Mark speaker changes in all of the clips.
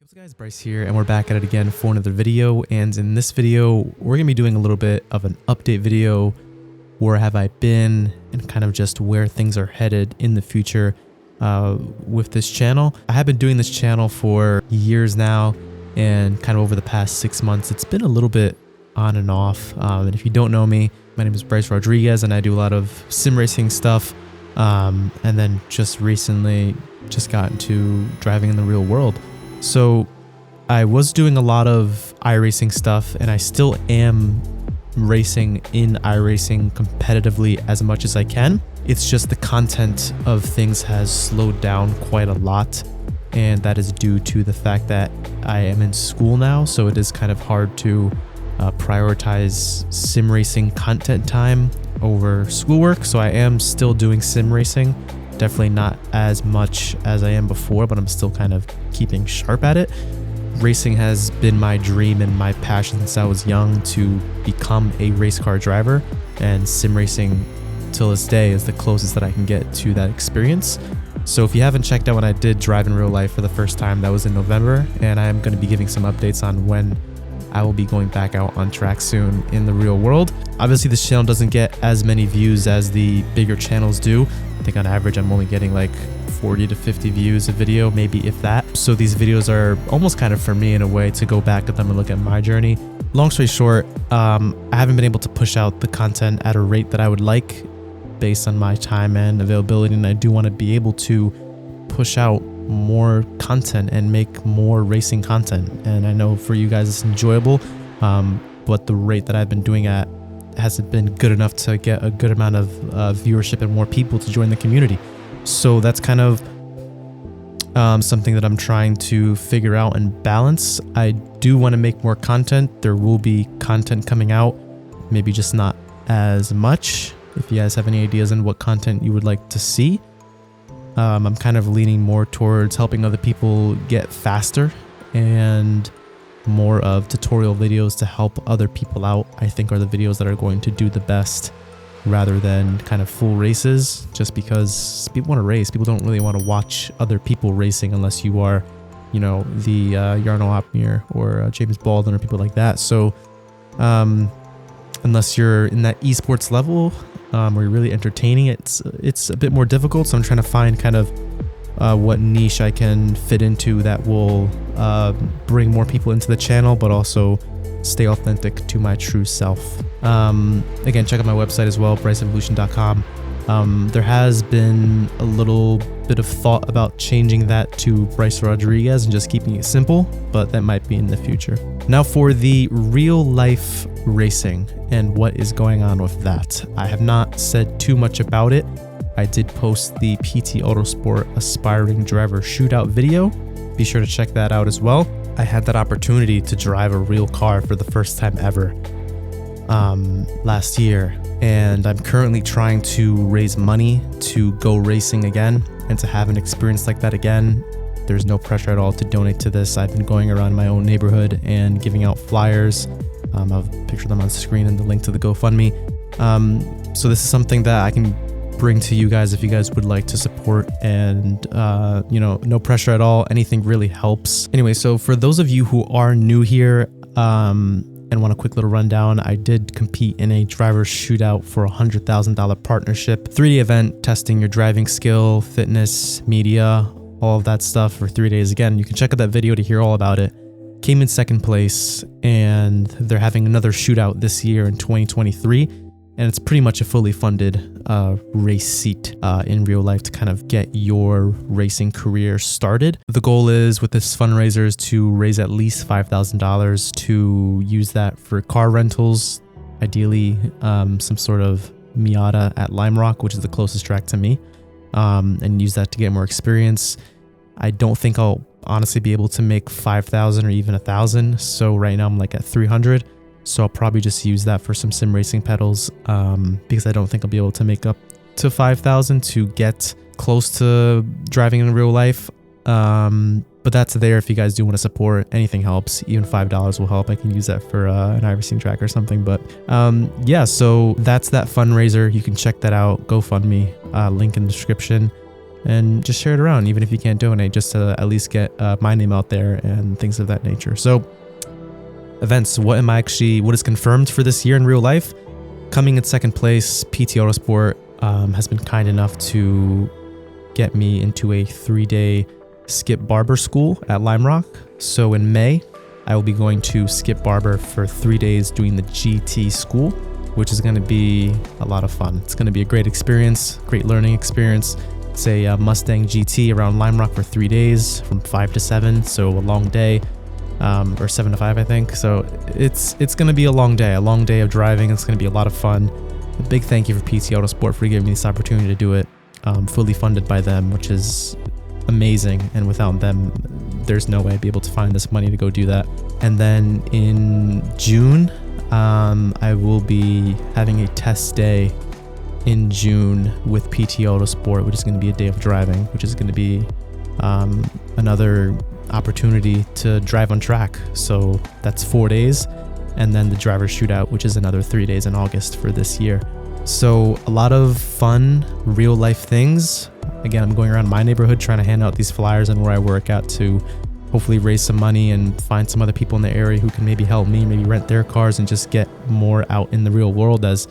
Speaker 1: What's up guys, Bryce here, and we're back at it again for another video. And in this video, we're going to be doing a little bit of an update video. Where have I been, and kind of just where things are headed in the future with this channel. I have been doing this channel for years now, and kind of over the past 6 months, it's been a little bit on and off. And if you don't know me, my name is Bryce Rodriguez, and I do a lot of sim racing stuff. And then just recently, just got into driving in the real world. So I was doing a lot of iRacing stuff, and I still am racing in iRacing competitively as much as I can. It's just the content of things has slowed down quite a lot, and that is due to the fact that I am in school now, so it is kind of hard to prioritize sim racing content time over schoolwork. So I am still doing sim racing, definitely not as much as I am before, but I'm still kind of keeping sharp at it. Racing has been my dream and my passion since I was young to become a race car driver, and sim racing till this day is the closest that I can get to that experience. So if you haven't checked out when I did drive in real life for the first time, that was in November, and I am going to be giving some updates on when I will be going back out on track soon in the real world. Obviously this channel doesn't get as many views as the bigger channels do. I think on average I'm only getting like 40 to 50 views a video, maybe if that. So these videos are almost kind of for me in a way to go back at them and look at my journey. Long story short, I haven't been able to push out the content at a rate that I would like based on my time and availability, and I do want to be able to push out more content and make more racing content. And I know for you guys it's enjoyable, but the rate that I've been doing at hasn't been good enough to get a good amount of viewership and more people to join the community. So that's kind of something that I'm trying to figure out and balance. I do want to make more content. There will be content coming out, maybe just not as much. If you guys have any ideas on what content you would like to see, I'm kind of leaning more towards helping other people get faster and more of tutorial videos to help other people out. I think are the videos that are going to do the best, rather than kind of full races, just because people want to race. People don't really want to watch other people racing unless you are, you know, the Jarno Opmeer or James Baldwin or people like that. So unless you're in that esports level, where you're really entertaining, it's a bit more difficult. So I'm trying to find kind of what niche I can fit into that will bring more people into the channel, but also stay authentic to my true self. Again, check out my website as well, bryceevolution.com. There has been a little bit of thought about changing that to Bryce Rodriguez and just keeping it simple, but that might be in the future. Now for the real life racing and what is going on with that. I have not said too much about it. I did post the PT Autosport Aspiring Driver Shootout video. Be sure to check that out as well. I had that opportunity to drive a real car for the first time ever last year, and I'm currently trying to raise money to go racing again and to have an experience like that again. There's no pressure at all to donate to this. I've been going around my own neighborhood and giving out flyers. I'll picture them on the screen and the link to the GoFundMe. So this is something that I can bring to you guys if you guys would like to support, and you know, no pressure at all. Anything really helps. Anyway, so for those of you who are new here and want a quick little rundown, I did compete in a driver shootout for a $100,000 partnership 3-day event, testing your driving skill, fitness, media, all of that stuff for 3 days. Again, you can check out that video to hear all about it. Came in second place, and they're having another shootout this year in 2023. And it's pretty much a fully funded race seat in real life to kind of get your racing career started. The goal is with this fundraiser is to raise at least $5,000 to use that for car rentals, ideally some sort of Miata at Lime Rock, which is the closest track to me, and use that to get more experience. I don't think I'll honestly be able to make 5,000 or even 1,000. So right now I'm like at 300. So I'll probably just use that for some sim racing pedals, because I don't think I'll be able to make up to 5,000 to get close to driving in real life. But that's there if you guys do want to support. Anything helps. Even $5 will help. I can use that for an iRacing track or something. But yeah, so that's that fundraiser. You can check that out. GoFundMe, link in the description. and just share it around, even if you can't donate, just to at least get my name out there and things of that nature. So events, what is confirmed for this year in real life? Coming in second place, PT Autosport has been kind enough to get me into a 3-day Skip Barber school at Lime Rock. So in May, I will be going to Skip Barber for 3 days doing the GT school, which is going to be a lot of fun. It's going to be a great experience, great learning experience. It's a Mustang GT around Lime Rock for 3 days from 5 to 7, so a long day, or 7 to 5, I think. So it's going to be a long day of driving. It's going to be a lot of fun. A big thank you for PT Autosport for giving me this opportunity to do it, fully funded by them, which is amazing. And without them, there's no way I'd be able to find this money to go do that. And then in June, I will be having a test day in June with PT Autosport, which is going to be a day of driving, which is going to be another opportunity to drive on track. So that's 4 days. And then the driver shootout, which is another 3 days in August for this year. So a lot of fun, real life things. Again, I'm going around my neighborhood trying to hand out these flyers and where I work at to hopefully raise some money and find some other people in the area who can maybe help me, maybe rent their cars and just get more out in the real world, as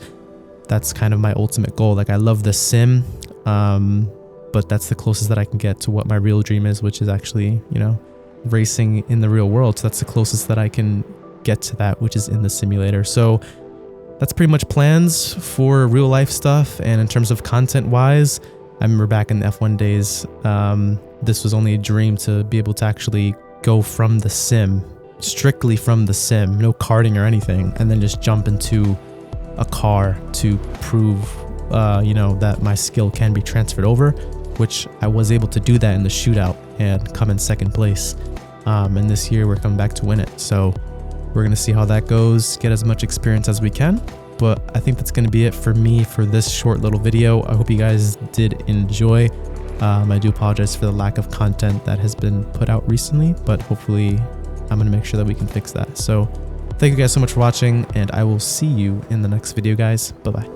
Speaker 1: that's kind of my ultimate goal. Like, I love the sim, but that's the closest that I can get to what my real dream is, which is actually, racing in the real world. So that's the closest that I can get to that, which is in the simulator. So that's pretty much plans for real life stuff. And in terms of content wise, I remember back in the F1 days, this was only a dream to be able to actually go from the sim, strictly from the sim, no karting or anything, and then just jump into a car to prove, that my skill can be transferred over, which I was able to do that in the shootout and come in second place. And this year we're coming back to win it. So we're going to see how that goes, get as much experience as we can. But I think that's going to be it for me for this short little video. I hope you guys did enjoy. I do apologize for the lack of content that has been put out recently, but hopefully I'm going to make sure that we can fix that. So thank you guys so much for watching, and I will see you in the next video, guys. Bye-bye.